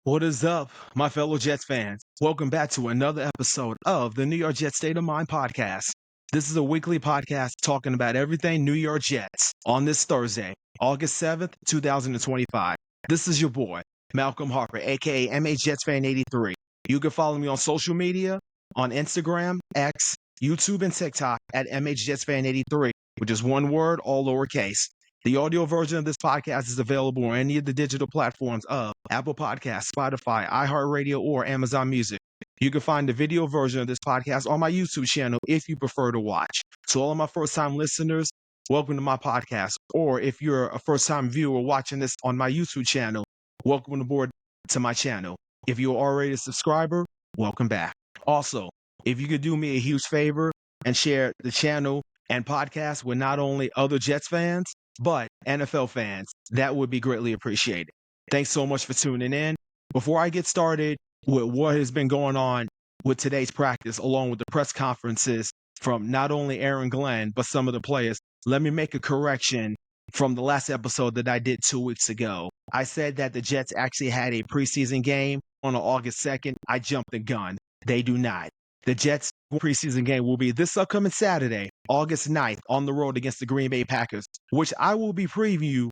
What is up, my fellow Jets fans? Welcome back to another episode of the New York Jets State of Mind podcast. This is a weekly podcast talking about everything New York Jets on this Thursday, August 7th, 2025. This is your boy, Malcolm Harper, aka MHJetsFan83. You can follow me on social media, on Instagram, X, YouTube, and TikTok at MHJetsFan83, which is one word, all lowercase. The audio version of this podcast is available on any of the digital platforms of Apple Podcasts, Spotify, iHeartRadio, or Amazon Music. You can find the video version of this podcast on my YouTube channel if you prefer to watch. To all of my first-time listeners, welcome to my podcast. Or if you're a first-time viewer watching this on my YouTube channel, welcome aboard to my channel. If you're already a subscriber, welcome back. Also, if you could do me a huge favor and share the channel and podcast with not only other Jets fans, but NFL fans, that would be greatly appreciated. Thanks so much for tuning in. Before I get started with what has been going on with today's practice, along with the press conferences from not only Aaron Glenn, but some of the players, let me make a correction from the last episode that I did 2 weeks ago. I said that the Jets actually had a preseason game on August 2nd. I jumped the gun. They do not. The Jets' preseason game will be this upcoming Saturday, August 9th, on the road against the Green Bay Packers, which I will be previewing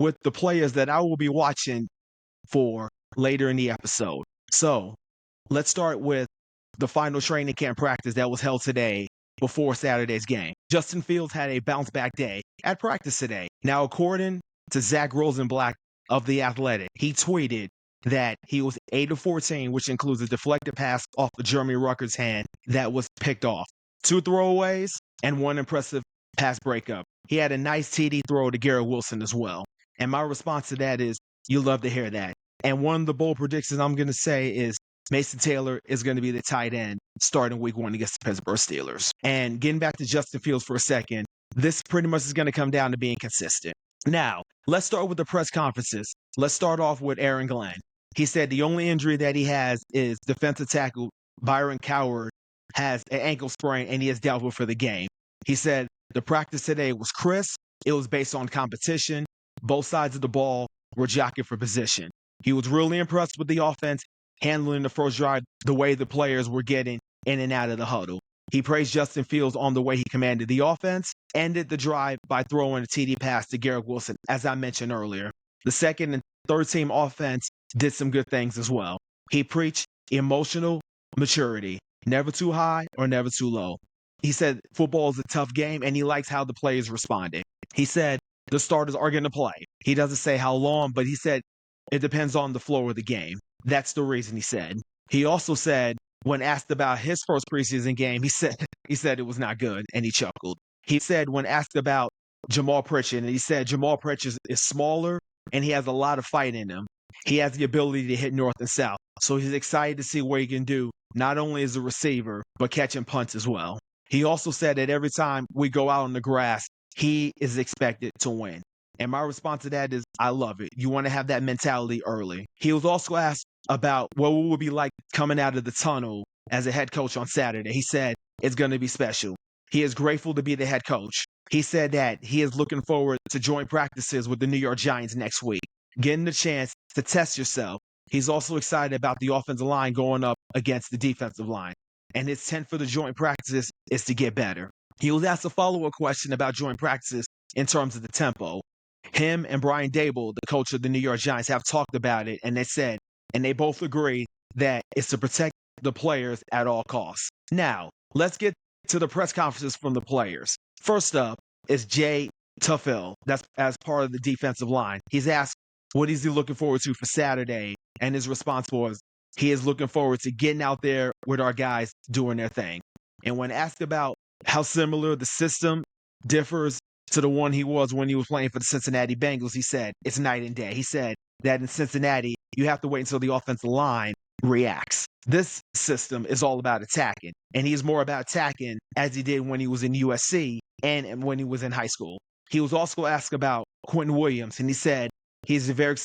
with the players that I will be watching for later in the episode. So, let's start with the final training camp practice that was held today before Saturday's game. Justin Fields had a bounce-back day at practice today. Now, according to Zach Rosenblatt of The Athletic, he tweeted that he was 8 of 14, which includes a deflected pass off of Jeremy Rucker's hand that was picked off, 2 throwaways, and 1 impressive pass breakup. He had a nice TD throw to Garret Wilson as well. And my response to that is, you love to hear that. And one of the bold predictions I'm going to say is Mason Taylor is going to be the tight end starting week 1 against the Pittsburgh Steelers. And getting back to Justin Fields for a second, this pretty much is going to come down to being consistent. Now, let's start with the press conferences. Let's start off with Aaron Glenn. He said the only injury that he has is defensive tackle Byron Coward has an ankle sprain and he is doubtful for the game. He said the practice today was crisp. It was based on competition. Both sides of the ball were jockeying for position. He was really impressed with the offense handling the first drive, the way the players were getting in and out of the huddle. He praised Justin Fields on the way he commanded the offense, ended the drive by throwing a TD pass to Garret Wilson, as I mentioned earlier. The second and third team offense did some good things as well. He preached emotional maturity, never too high or never too low. He said football is a tough game and he likes how the players responded. He said the starters are going to play. He doesn't say how long, but he said it depends on the flow of the game. That's the reason, he said. He also said when asked about his first preseason game, he said it was not good and he chuckled. He said when asked about Jamal Pritchett, and he said Jamal Pritchett is smaller and he has a lot of fight in him. He has the ability to hit north and south. So he's excited to see what he can do, not only as a receiver, but catching punts as well. He also said that every time we go out on the grass, he is expected to win. And my response to that is, I love it. You want to have that mentality early. He was also asked about what it would be like coming out of the tunnel as a head coach on Saturday. He said it's going to be special. He is grateful to be the head coach. He said that he is looking forward to joint practices with the New York Giants next week, getting the chance to test yourself. He's also excited about the offensive line going up against the defensive line. And his intent for the joint practices is to get better. He was asked a follow-up question about joint practices in terms of the tempo. Him and Brian Daboll, the coach of the New York Giants, have talked about it, and they said, and they both agree that it's to protect the players at all costs. Now, let's get to the press conferences from the players. First up is Jay Tuffel, that's as part of the defensive line. He's asked what is he looking forward to for Saturday, and his response was he is looking forward to getting out there with our guys doing their thing. And when asked about how similar the system differs to the one he was when he was playing for the Cincinnati Bengals, he said it's night and day. He said that in Cincinnati, you have to wait until the offensive line reacts. This system is all about attacking, and he's more about attacking as he did when he was in USC and when he was in high school. He was also asked about Quentin Williams, and he said he's very,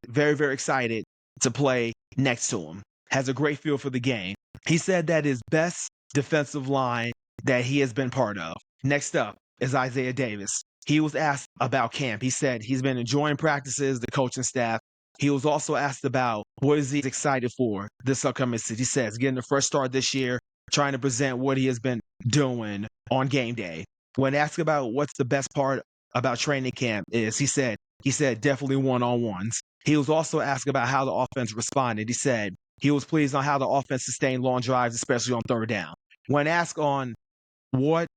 very excited to play next to him, has a great feel for the game. He said that his best defensive line that he has been part of. Next up is Isaiah Davis. He was asked about camp. He said he's been enjoying practices, the coaching staff He was also asked about what is he excited for this upcoming season. He says getting a fresh start this year, trying to present what he has been doing on game day. When asked about what's the best part about training camp is, he said definitely one-on-ones. He was also asked about how the offense responded. He said he was pleased on how the offense sustained long drives, especially on third down. When asked on what's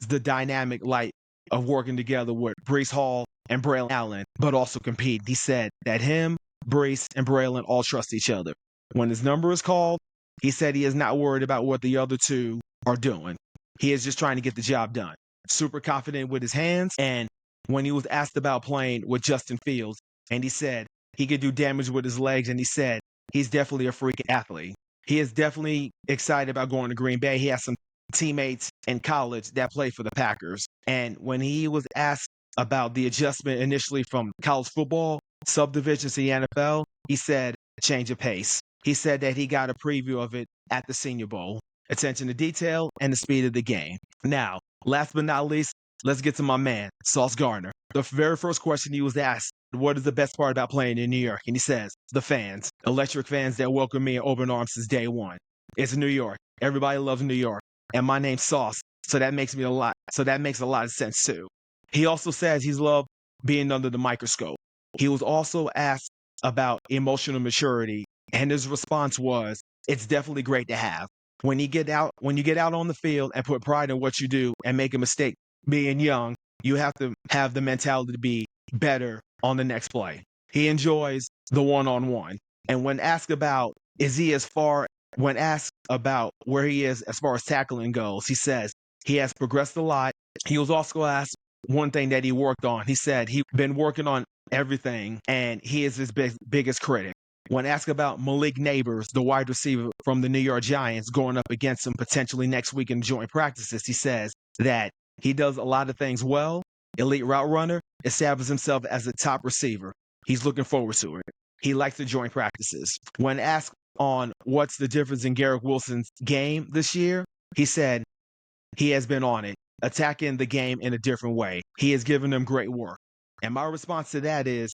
the dynamic like of working together with Breece Hall and Braylon Allen, but also compete, he said that him, Breece, and Braylon all trust each other. When his number is called, he said he is not worried about what the other two are doing. He is just trying to get the job done. Super confident with his hands. And when he was asked about playing with Justin Fields, and he said he could do damage with his legs, and he said he's definitely a freak athlete. He is definitely excited about going to Green Bay. He has some teammates in college that played for the Packers. And when he was asked about the adjustment initially from college football subdivisions to the NFL, he said change of pace. He said that he got a preview of it at the Senior Bowl. Attention to detail and the speed of the game. Now, last but not least, let's get to my man, Sauce Gardner. The very first question he was asked, what is the best part about playing in New York? And he says, the fans, electric fans that welcome me in open arms since day one. It's New York. Everybody loves New York. And my name's Sauce, so that makes a lot of sense too. He also says he's loved being under the microscope. He was also asked about emotional maturity, and his response was, it's definitely great to have. When you get out on the field and put pride in what you do and make a mistake being young, you have to have the mentality to be better on the next play. He enjoys the one-on-one. And when asked about when asked about where he is as far as tackling goes, he says he has progressed a lot. He was also asked one thing that he worked on. He said he's been working on everything, and he is his biggest critic. When asked about Malik Neighbors, the wide receiver from the New York Giants, going up against him potentially next week in joint practices, he says that he does a lot of things well. Elite route runner, establishes himself as a top receiver. He's looking forward to it. He likes the joint practices. When asked on what's the difference in Garret Wilson's game this year, he said he has been on it, attacking the game in a different way. He has given them great work. And my response to that is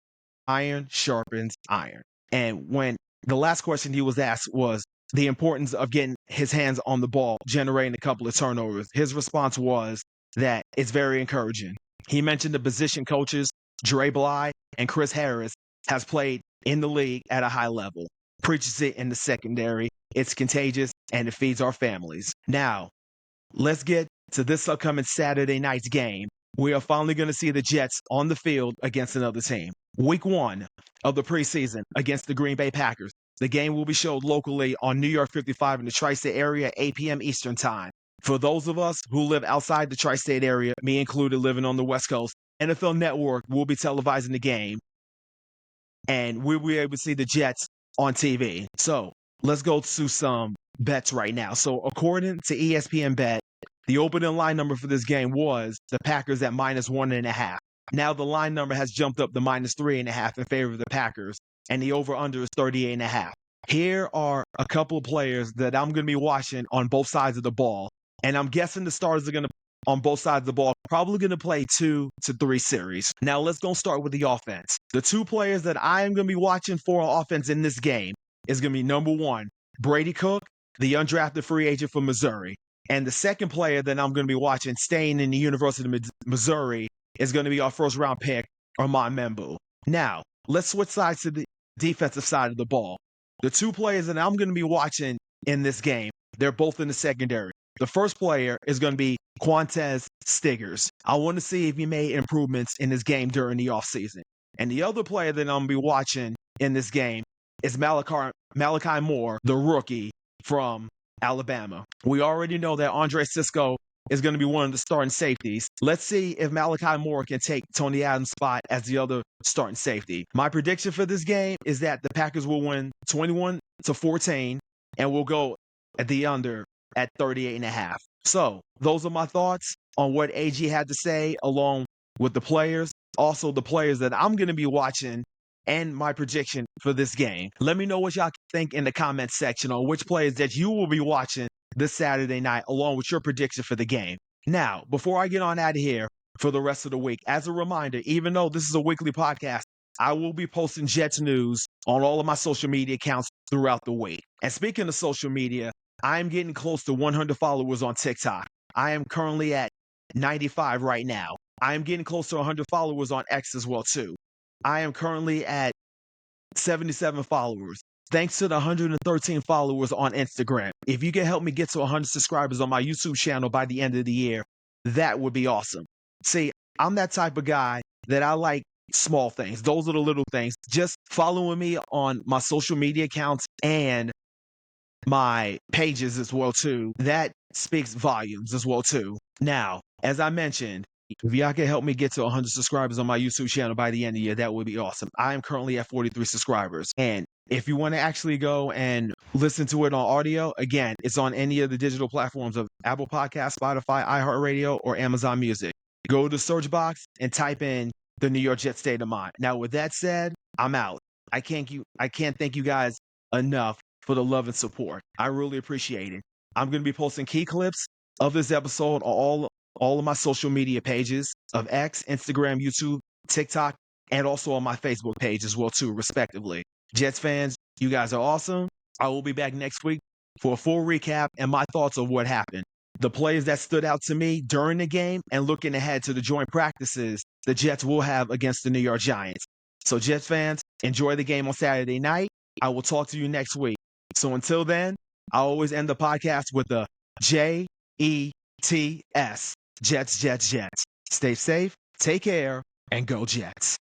iron sharpens iron. And when the last question he was asked was the importance of getting his hands on the ball, generating a couple of turnovers, his response was that it's very encouraging. He mentioned the position coaches, Dre Bly and Chris Harris, has played in the league at a high level, preaches it in the secondary. It's contagious, and it feeds our families. Now, let's get to this upcoming Saturday night's game. We are finally going to see the Jets on the field against another team. Week 1 of the preseason against the Green Bay Packers. The game will be showed locally on New York 55 in the tri-state area at 8 p.m. Eastern Time. For those of us who live outside the tri-state area, me included living on the West Coast, NFL Network will be televising the game, and we'll be able to see the Jets on TV. So let's go to some bets right now. So according to ESPN Bet, the opening line number for this game was the Packers at -1.5. Now the line number has jumped up to -3.5 in favor of the Packers, and the over-under is 38.5. Here are a couple of players that I'm going to be watching on both sides of the ball, and I'm guessing the starters are going to, on both sides of the ball, probably going to play 2 to 3 series. Now let's go start with the offense. The two players that I am going to be watching for on offense in this game is going to be number 1, Brady Cook, the undrafted free agent from Missouri. And the second player that I'm going to be watching staying in the University of Missouri is going to be our first-round pick, Armand Membu. Now, let's switch sides to the defensive side of the ball. The two players that I'm going to be watching in this game, they're both in the secondary. The first player is going to be Quantez Stiggers. I want to see if he made improvements in his game during the offseason. And the other player that I'm going to be watching in this game is Malachi Moore, the rookie from Alabama. We already know that Andre Cisco is going to be one of the starting safeties. Let's see if Malachi Moore can take Tony Adams' spot as the other starting safety. My prediction for this game is that the Packers will win 21-14 and will go at the under at 38.5. So those are my thoughts on what AG had to say along with the players. Also the players that I'm going to be watching and my prediction for this game. Let me know what y'all think in the comments section on which players that you will be watching this Saturday night along with your prediction for the game. Now, before I get on out of here for the rest of the week, as a reminder, even though this is a weekly podcast, I will be posting Jets news on all of my social media accounts throughout the week. And speaking of social media, I am getting close to 100 followers on TikTok. I am currently at 95 right now. I am getting close to 100 followers on X as well too. I am currently at 77 followers. Thanks to the 113 followers on Instagram. If you can help me get to 100 subscribers on my YouTube channel by the end of the year, that would be awesome. See, I'm that type of guy that I like small things. Those are the little things. Just following me on my social media accounts and my pages as well too. That speaks volumes as well too. Now, as I mentioned, if y'all can help me get to 100 subscribers on my YouTube channel by the end of the year, that would be awesome. I am currently at 43 subscribers. And if you want to actually go and listen to it on audio, again, it's on any of the digital platforms of Apple Podcasts, Spotify, iHeartRadio, or Amazon Music. Go to the search box and type in the New York Jets State of Mind. Now, with that said, I'm out. I can't thank you guys enough for the love and support. I really appreciate it. I'm going to be posting key clips of this episode on all of my social media pages of X, Instagram, YouTube, TikTok, and also on my Facebook page as well too, respectively. Jets fans, you guys are awesome. I will be back next week for a full recap and my thoughts of what happened. The plays that stood out to me during the game and looking ahead to the joint practices the Jets will have against the New York Giants. So Jets fans, enjoy the game on Saturday night. I will talk to you next week. So until then, I always end the podcast with a JETS. Jets, Jets, Jets. Stay safe, take care, and go Jets.